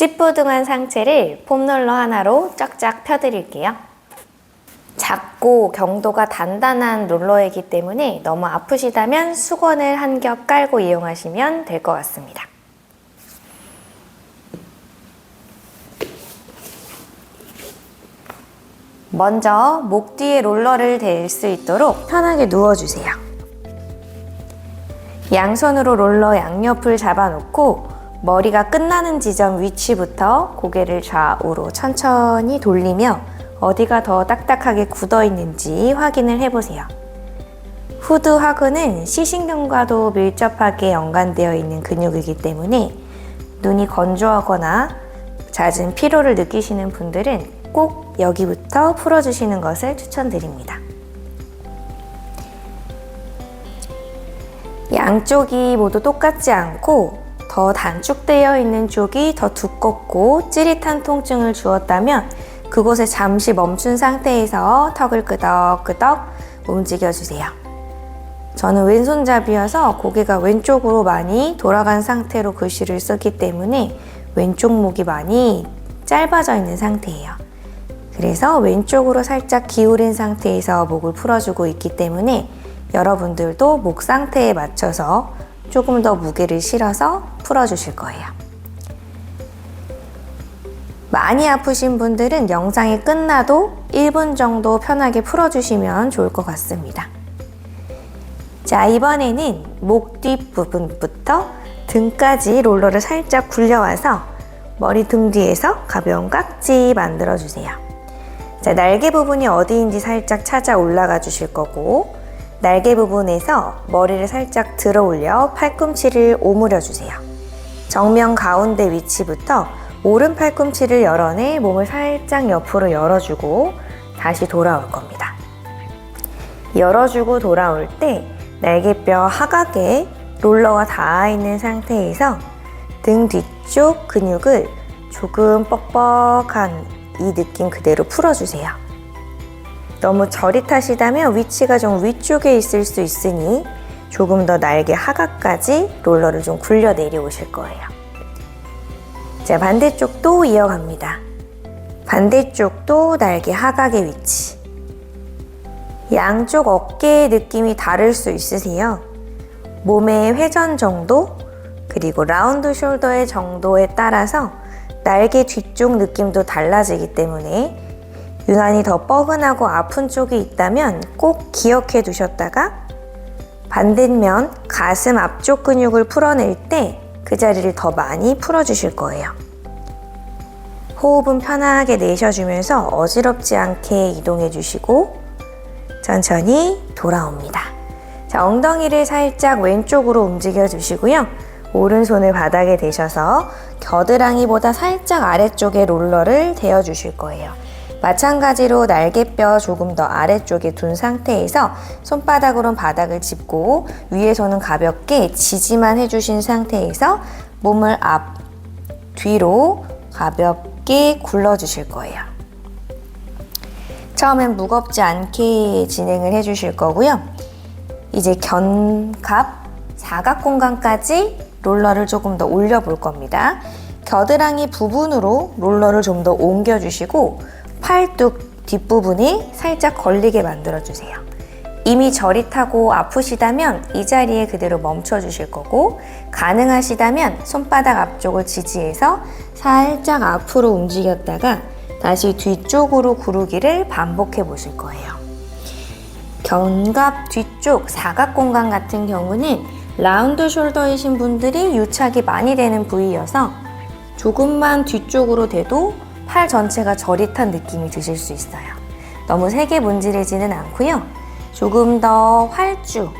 찌뿌둥한 상체를 폼롤러 하나로 쫙쫙 펴드릴게요. 작고 경도가 단단한 롤러이기 때문에 너무 아프시다면 수건을 한 겹 깔고 이용하시면 될 것 같습니다. 먼저 목 뒤에 롤러를 댈 수 있도록 편하게 누워주세요. 양손으로 롤러 양옆을 잡아놓고 머리가 끝나는 지점 위치부터 고개를 좌우로 천천히 돌리며 어디가 더 딱딱하게 굳어 있는지 확인을 해보세요. 후두 하근은 시신경과도 밀접하게 연관되어 있는 근육이기 때문에 눈이 건조하거나 잦은 피로를 느끼시는 분들은 꼭 여기부터 풀어주시는 것을 추천드립니다. 양쪽이 모두 똑같지 않고 더 단축되어 있는 쪽이 더 두껍고 찌릿한 통증을 주었다면 그곳에 잠시 멈춘 상태에서 턱을 끄덕끄덕 움직여주세요. 저는 왼손잡이여서 고개가 왼쪽으로 많이 돌아간 상태로 글씨를 쓰기 때문에 왼쪽 목이 많이 짧아져 있는 상태예요. 그래서 왼쪽으로 살짝 기울인 상태에서 목을 풀어주고 있기 때문에 여러분들도 목 상태에 맞춰서 조금 더 무게를 실어서 풀어주실 거예요. 많이 아프신 분들은 영상이 끝나도 1분 정도 편하게 풀어주시면 좋을 것 같습니다. 자, 이번에는 목 뒷부분부터 등까지 롤러를 살짝 굴려와서 머리 등 뒤에서 가벼운 깍지 만들어주세요. 자, 날개 부분이 어디인지 살짝 찾아 올라가 주실 거고 날개 부분에서 머리를 살짝 들어 올려 팔꿈치를 오므려 주세요. 정면 가운데 위치부터 오른 팔꿈치를 열어내 몸을 살짝 옆으로 열어주고 다시 돌아올 겁니다. 열어주고 돌아올 때 날개뼈 하각에 롤러가 닿아 있는 상태에서 등 뒤쪽 근육을 조금 뻑뻑한 이 느낌 그대로 풀어주세요. 너무 저릿하시다면 위치가 좀 위쪽에 있을 수 있으니 조금 더 날개 하각까지 롤러를 좀 굴려 내려오실 거예요. 자, 반대쪽도 이어갑니다. 반대쪽도 날개 하각의 위치. 양쪽 어깨의 느낌이 다를 수 있으세요. 몸의 회전 정도, 그리고 라운드 숄더의 정도에 따라서 날개 뒤쪽 느낌도 달라지기 때문에 유난히 더 뻐근하고 아픈 쪽이 있다면 꼭 기억해 두셨다가 반대면 가슴 앞쪽 근육을 풀어낼 때 그 자리를 더 많이 풀어주실 거예요. 호흡은 편하게 내쉬어주면서 어지럽지 않게 이동해 주시고 천천히 돌아옵니다. 자, 엉덩이를 살짝 왼쪽으로 움직여 주시고요. 오른손을 바닥에 대셔서 겨드랑이보다 살짝 아래쪽에 롤러를 대어 주실 거예요. 마찬가지로 날개뼈 조금 더 아래쪽에 둔 상태에서 손바닥으로는 바닥을 짚고 위에서는 가볍게 지지만 해주신 상태에서 몸을 앞, 뒤로 가볍게 굴러주실 거예요. 처음엔 무겁지 않게 진행을 해주실 거고요. 이제 견갑, 사각 공간까지 롤러를 조금 더 올려볼 겁니다. 겨드랑이 부분으로 롤러를 좀 더 옮겨주시고 팔뚝 뒷부분에 살짝 걸리게 만들어주세요. 이미 저릿하고 아프시다면 이 자리에 그대로 멈춰주실 거고 가능하시다면 손바닥 앞쪽을 지지해서 살짝 앞으로 움직였다가 다시 뒤쪽으로 구르기를 반복해 보실 거예요. 견갑 뒤쪽 사각 공간 같은 경우는 라운드 숄더이신 분들이 유착이 많이 되는 부위여서 조금만 뒤쪽으로 돼도 팔 전체가 저릿한 느낌이 드실 수 있어요. 너무 세게 문지르지는 않고요. 조금 더 활주,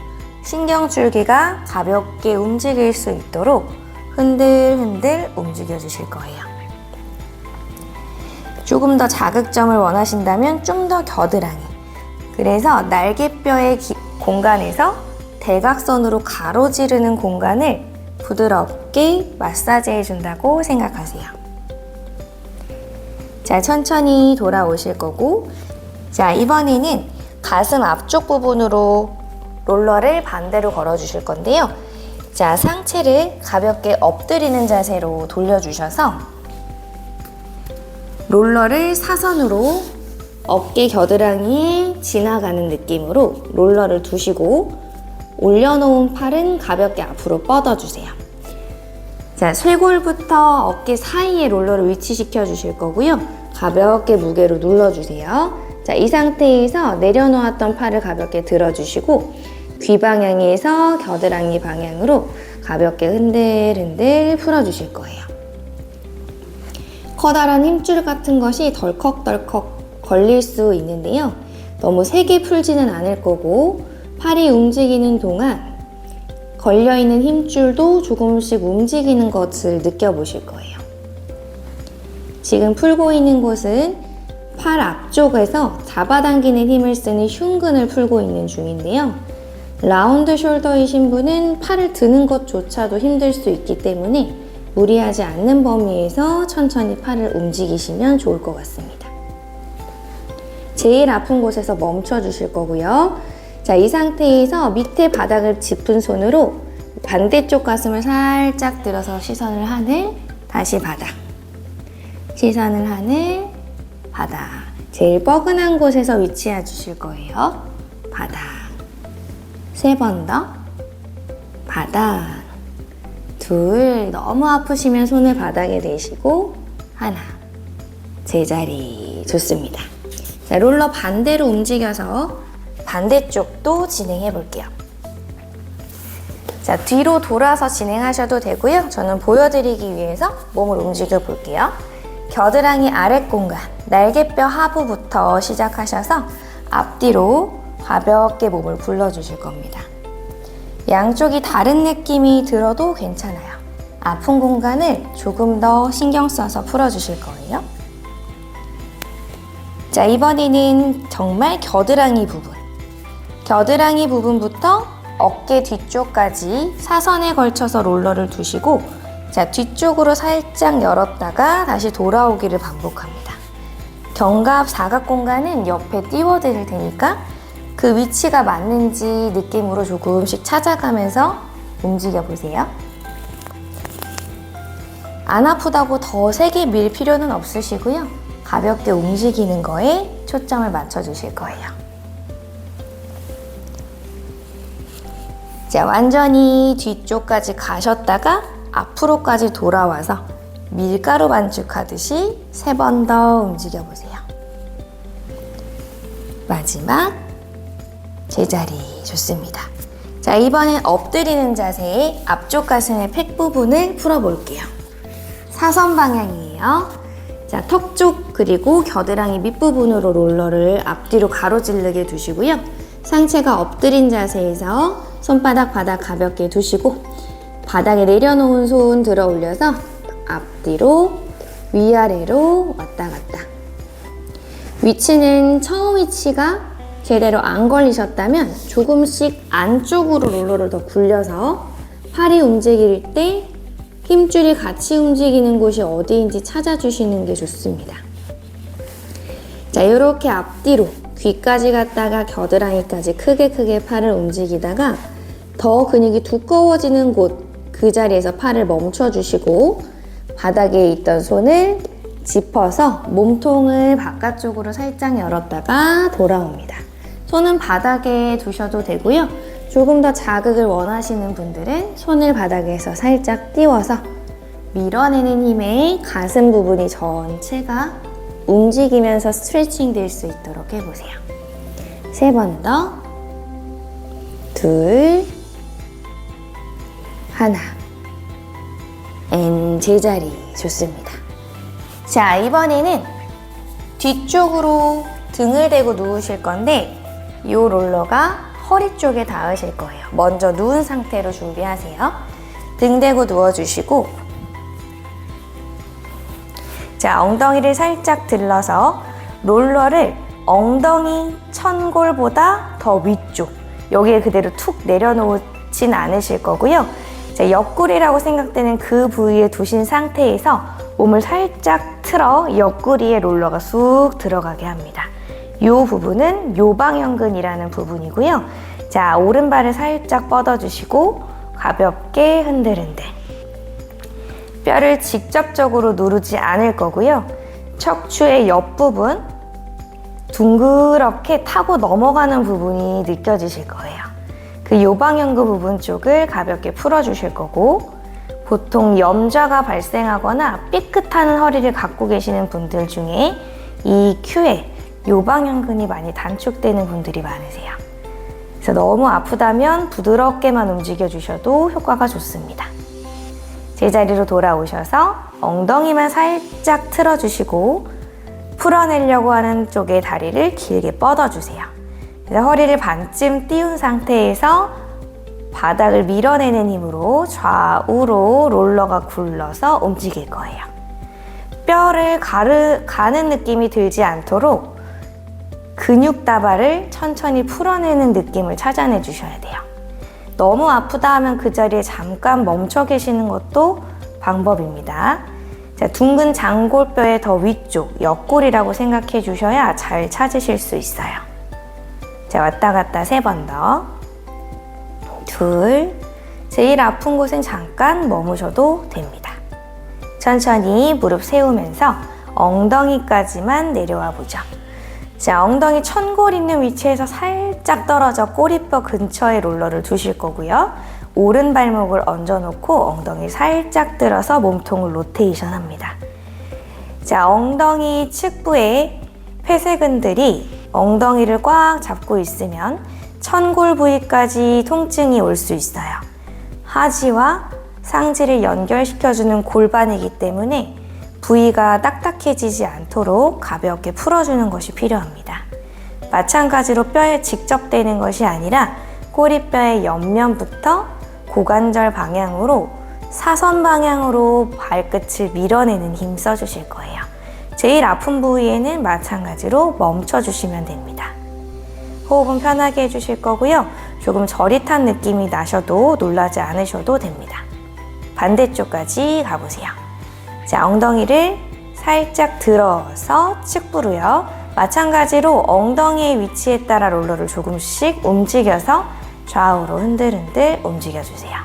신경줄기가 가볍게 움직일 수 있도록 흔들흔들 움직여 주실 거예요. 조금 더 자극점을 원하신다면 좀 더 겨드랑이. 그래서 날개뼈의 공간에서 대각선으로 가로지르는 공간을 부드럽게 마사지 해준다고 생각하세요. 자, 천천히 돌아오실 거고 자, 이번에는 가슴 앞쪽 부분으로 롤러를 반대로 걸어 주실 건데요. 자, 상체를 가볍게 엎드리는 자세로 돌려주셔서 롤러를 사선으로 어깨 겨드랑이에 지나가는 느낌으로 롤러를 두시고 올려놓은 팔은 가볍게 앞으로 뻗어주세요. 자, 쇄골부터 어깨 사이에 롤러를 위치시켜 주실 거고요. 가볍게 무게로 눌러주세요. 자, 이 상태에서 내려놓았던 팔을 가볍게 들어주시고 귀 방향에서 겨드랑이 방향으로 가볍게 흔들흔들 풀어주실 거예요. 커다란 힘줄 같은 것이 덜컥덜컥 걸릴 수 있는데요. 너무 세게 풀지는 않을 거고 팔이 움직이는 동안 걸려있는 힘줄도 조금씩 움직이는 것을 느껴보실 거예요. 지금 풀고 있는 곳은 팔 앞쪽에서 잡아당기는 힘을 쓰는 흉근을 풀고 있는 중인데요. 라운드 숄더이신 분은 팔을 드는 것조차도 힘들 수 있기 때문에 무리하지 않는 범위에서 천천히 팔을 움직이시면 좋을 것 같습니다. 제일 아픈 곳에서 멈춰 주실 거고요. 자, 이 상태에서 밑에 바닥을 짚은 손으로 반대쪽 가슴을 살짝 들어서 시선을 하늘, 다시 바닥. 시선을 하늘, 바닥. 제일 뻐근한 곳에서 위치해 주실 거예요. 바닥. 3번 더. 바닥. 둘. 너무 아프시면 손을 바닥에 대시고 하나. 제자리. 좋습니다. 자, 롤러 반대로 움직여서 반대쪽도 진행해 볼게요. 자, 뒤로 돌아서 진행하셔도 되고요. 저는 보여드리기 위해서 몸을 움직여 볼게요. 겨드랑이 아랫 공간, 날개뼈 하부부터 시작하셔서 앞뒤로 가볍게 몸을 굴러주실 겁니다. 양쪽이 다른 느낌이 들어도 괜찮아요. 아픈 공간을 조금 더 신경 써서 풀어주실 거예요. 자, 이번에는 정말 겨드랑이 부분. 겨드랑이 부분부터 어깨 뒤쪽까지 사선에 걸쳐서 롤러를 두시고 자, 뒤쪽으로 살짝 열었다가 다시 돌아오기를 반복합니다. 견갑 사각 공간은 옆에 띄워 드릴 테니까 그 위치가 맞는지 느낌으로 조금씩 찾아가면서 움직여 보세요. 안 아프다고 더 세게 밀 필요는 없으시고요. 가볍게 움직이는 거에 초점을 맞춰 주실 거예요. 자, 완전히 뒤쪽까지 가셨다가 앞으로까지 돌아와서 밀가루 반죽하듯이 3번 더 움직여 보세요. 마지막 제자리. 좋습니다. 자, 이번엔 엎드리는 자세의 앞쪽 가슴의 팩 부분을 풀어볼게요. 사선 방향이에요. 자, 턱 쪽 그리고 겨드랑이 밑부분으로 롤러를 앞뒤로 가로질르게 두시고요. 상체가 엎드린 자세에서 손바닥 바닥 가볍게 두시고 바닥에 내려놓은 손 들어 올려서 앞뒤로 위아래로 왔다 갔다. 위치는 처음 위치가 제대로 안 걸리셨다면 조금씩 안쪽으로 롤러를 더 굴려서 팔이 움직일 때 힘줄이 같이 움직이는 곳이 어디인지 찾아주시는 게 좋습니다. 자, 이렇게 앞뒤로 귀까지 갔다가 겨드랑이까지 크게 팔을 움직이다가 더 근육이 두꺼워지는 곳 그 자리에서 팔을 멈춰주시고 바닥에 있던 손을 짚어서 몸통을 바깥쪽으로 살짝 열었다가 돌아옵니다. 손은 바닥에 두셔도 되고요. 조금 더 자극을 원하시는 분들은 손을 바닥에서 살짝 띄워서 밀어내는 힘에 가슴 부분이 전체가 움직이면서 스트레칭 될 수 있도록 해보세요. 3번 더. 둘. 하나. 제자리. 좋습니다. 자, 이번에는 뒤쪽으로 등을 대고 누우실 건데 이 롤러가 허리 쪽에 닿으실 거예요. 먼저 누운 상태로 준비하세요. 등 대고 누워주시고 자, 엉덩이를 살짝 들러서 롤러를 엉덩이 천골보다 더 위쪽 여기에 그대로 툭 내려놓진 않으실 거고요. 자, 옆구리라고 생각되는 그 부위에 두신 상태에서 몸을 살짝 틀어 옆구리에 롤러가 쑥 들어가게 합니다. 이 부분은 요방형근이라는 부분이고요. 자, 오른발을 살짝 뻗어주시고 가볍게 흔들흔들. 뼈를 직접적으로 누르지 않을 거고요. 척추의 옆부분 둥그렇게 타고 넘어가는 부분이 느껴지실 거예요. 그 요방형구 부분 쪽을 가볍게 풀어주실 거고, 보통 염좌가 발생하거나 삐끗한 허리를 갖고 계시는 분들 중에 이 큐에 요방형근이 많이 단축되는 분들이 많으세요. 그래서 너무 아프다면 부드럽게만 움직여 주셔도 효과가 좋습니다. 제자리로 돌아오셔서 엉덩이만 살짝 틀어주시고 풀어내려고 하는 쪽의 다리를 길게 뻗어주세요. 그래서 허리를 반쯤 띄운 상태에서 바닥을 밀어내는 힘으로 좌우로 롤러가 굴러서 움직일 거예요. 뼈를 가는 느낌이 들지 않도록 근육 다발을 천천히 풀어내는 느낌을 찾아내 주셔야 돼요. 너무 아프다 하면 그 자리에 잠깐 멈춰 계시는 것도 방법입니다. 자, 둥근 장골뼈의 더 위쪽, 옆골이라고 생각해 주셔야 잘 찾으실 수 있어요. 자, 왔다 갔다 3번 더. 둘. 제일 아픈 곳은 잠깐 머무셔도 됩니다. 천천히 무릎 세우면서 엉덩이까지만 내려와 보죠. 자, 엉덩이 천골 있는 위치에서 살짝 떨어져 꼬리뼈 근처에 롤러를 두실 거고요. 오른 발목을 얹어놓고 엉덩이 살짝 들어서 몸통을 로테이션 합니다. 자, 엉덩이 측부의 회쇄근들이 엉덩이를 꽉 잡고 있으면 천골 부위까지 통증이 올 수 있어요. 하지와 상지를 연결시켜주는 골반이기 때문에 부위가 딱딱해지지 않도록 가볍게 풀어주는 것이 필요합니다. 마찬가지로 뼈에 직접 대는 것이 아니라 꼬리뼈의 옆면부터 고관절 방향으로 사선 방향으로 발끝을 밀어내는 힘 써주실 거예요. 제일 아픈 부위에는 마찬가지로 멈춰주시면 됩니다. 호흡은 편하게 해주실 거고요. 조금 저릿한 느낌이 나셔도 놀라지 않으셔도 됩니다. 반대쪽까지 가보세요. 자, 엉덩이를 살짝 들어서 측부로요. 마찬가지로 엉덩이의 위치에 따라 롤러를 조금씩 움직여서 좌우로 흔들흔들 움직여주세요.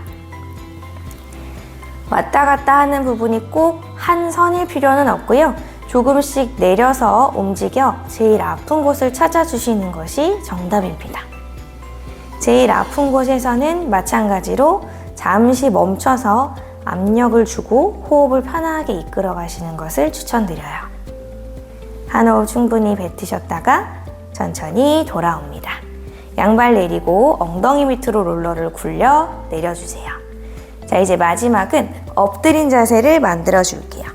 왔다 갔다 하는 부분이 꼭 한 선일 필요는 없고요. 조금씩 내려서 움직여 제일 아픈 곳을 찾아주시는 것이 정답입니다. 제일 아픈 곳에서는 마찬가지로 잠시 멈춰서 압력을 주고 호흡을 편하게 이끌어 가시는 것을 추천드려요. 한 호흡 충분히 뱉으셨다가 천천히 돌아옵니다. 양발 내리고 엉덩이 밑으로 롤러를 굴려 내려주세요. 자, 이제 마지막은 엎드린 자세를 만들어 줄게요.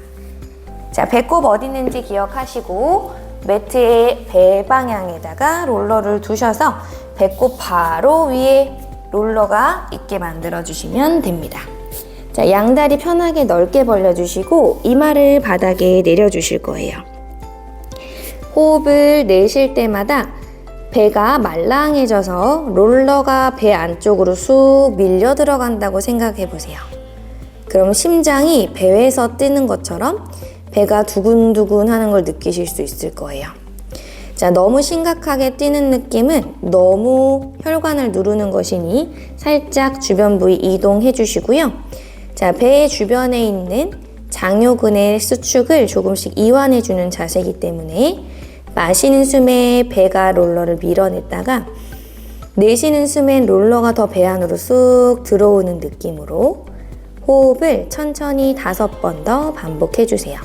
자, 배꼽 어디 있는지 기억하시고 매트의 배 방향에다가 롤러를 두셔서 배꼽 바로 위에 롤러가 있게 만들어 주시면 됩니다. 자, 양다리 편하게 넓게 벌려주시고 이마를 바닥에 내려주실 거예요. 호흡을 내쉴 때마다 배가 말랑해져서 롤러가 배 안쪽으로 쑥 밀려 들어간다고 생각해 보세요. 그럼 심장이 배에서 뛰는 것처럼 배가 두근두근 하는 걸 느끼실 수 있을 거예요. 자, 너무 심각하게 뛰는 느낌은 너무 혈관을 누르는 것이니 살짝 주변 부위 이동해 주시고요. 자, 배 주변에 있는 장요근의 수축을 조금씩 이완해 주는 자세이기 때문에 마시는 숨에 배가 롤러를 밀어냈다가 내쉬는 숨엔 롤러가 더 배 안으로 쑥 들어오는 느낌으로 호흡을 천천히 5번 더 반복해 주세요.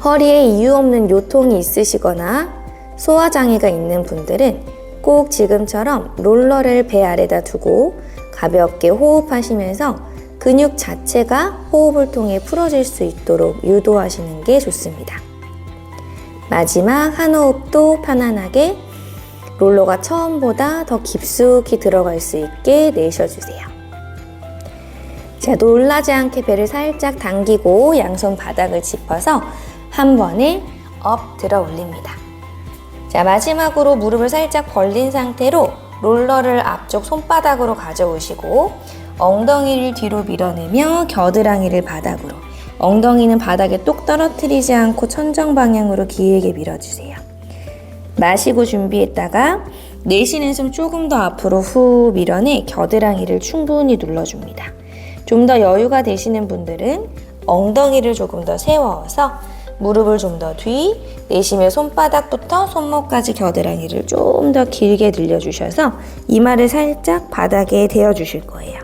허리에 이유 없는 요통이 있으시거나 소화장애가 있는 분들은 꼭 지금처럼 롤러를 배 아래다 두고 가볍게 호흡하시면서 근육 자체가 호흡을 통해 풀어질 수 있도록 유도하시는 게 좋습니다. 마지막 한 호흡도 편안하게 롤러가 처음보다 더 깊숙이 들어갈 수 있게 내쉬어주세요. 자, 놀라지 않게 배를 살짝 당기고 양손 바닥을 짚어서 한 번에 업 들어 올립니다. 자, 마지막으로 무릎을 살짝 벌린 상태로 롤러를 앞쪽 손바닥으로 가져오시고 엉덩이를 뒤로 밀어내며 겨드랑이를 바닥으로, 엉덩이는 바닥에 똑 떨어뜨리지 않고 천정 방향으로 길게 밀어주세요. 마시고 준비했다가 내쉬는 숨 조금 더 앞으로 후 밀어내 겨드랑이를 충분히 눌러줍니다. 좀 더 여유가 되시는 분들은 엉덩이를 조금 더 세워서 무릎을 좀 더 뒤, 내쉬며 손바닥부터 손목까지 겨드랑이를 좀 더 길게 늘려주셔서 이마를 살짝 바닥에 대어주실 거예요.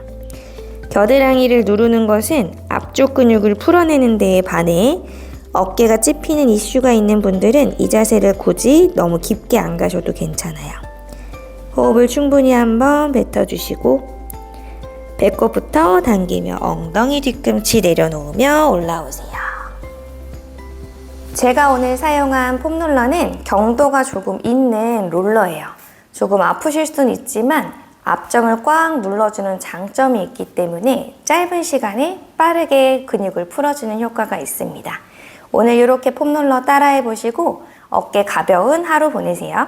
겨드랑이를 누르는 것은 앞쪽 근육을 풀어내는 데에 반해 어깨가 찝히는 이슈가 있는 분들은 이 자세를 굳이 너무 깊게 안 가셔도 괜찮아요. 호흡을 충분히 한번 뱉어주시고 배꼽부터 당기며 엉덩이 뒤꿈치 내려놓으며 올라오세요. 제가 오늘 사용한 폼롤러는 경도가 조금 있는 롤러예요. 조금 아프실 수는 있지만 앞점을 꽉 눌러주는 장점이 있기 때문에 짧은 시간에 빠르게 근육을 풀어주는 효과가 있습니다. 오늘 이렇게 폼롤러 따라해 보시고 어깨 가벼운 하루 보내세요.